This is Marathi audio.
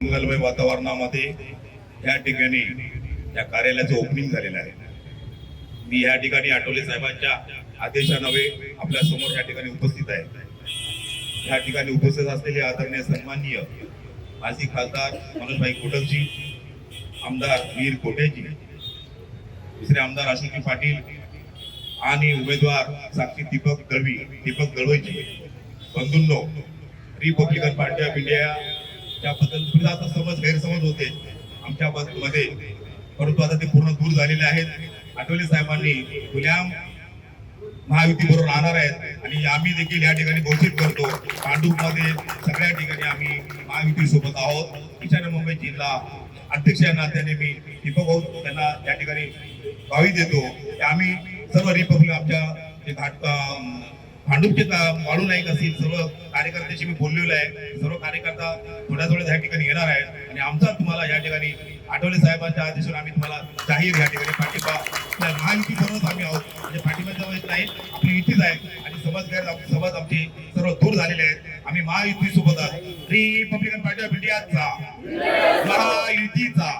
मंगलमय वातावरणामध्ये या ठिकाणी या कार्यालयाचं ओपनिंग झालेलं आहे। मी या ठिकाणी आठवले साहेबांच्या आदेशानवे आपल्या समोर या ठिकाणी उपस्थित आहे। या ठिकाणी उपस्थित असलेले आदरणीय सन्माननीय माजी खासदार मनोजभाई कोटकजी, आमदार वीर कोटेजी, दुसरे आमदार अशोकजी पाटील आणि उमेदवार साक्षी दीपक दळवीजी, बंधूंनो, रिपब्लिकन पार्टी ऑफ इंडिया त्याबद्दल आता गैरसमज होते आमच्या मध्ये, परंतु आता ते पूर्ण दूर झालेले आहेत। आठवले साहेबांनी गुलाम महायुती बरोबर राहणार आहेत आणि आम्ही देखील या ठिकाणी घोषित करतो, पांडुपमध्ये सगळ्या ठिकाणी आम्ही महायुती सोबत आहोत। ईशान्य मुंबई जिल्हा अध्यक्ष या नात्याने मी दीपक भाऊ त्यांना या ठिकाणी ग्वाही देतो की आम्ही सर्व रिपब्लिक आमच्या भांडूपचे वाळू नाईक असतील सर्व कार्यकर्त्याशी मी बोललेलो आहे। सर्व कार्यकर्ता थोड्या या ठिकाणी येणार आहेत आणि आमचा तुम्हाला या ठिकाणी आठवले साहेबांच्या आदेशावर आम्ही तुम्हाला जाहीर या ठिकाणी पाठिंबा महायुती बरोबर आम्ही आहोत। म्हणजे पाठिंबा नाही, आपली युतीच आहे आणि समज आमची सर्व दूर झालेले आहेत। आम्ही महायुती सोबत आहोत। रिपब्लिकन पार्टी ऑफ इंडियाचा, महायुतीचा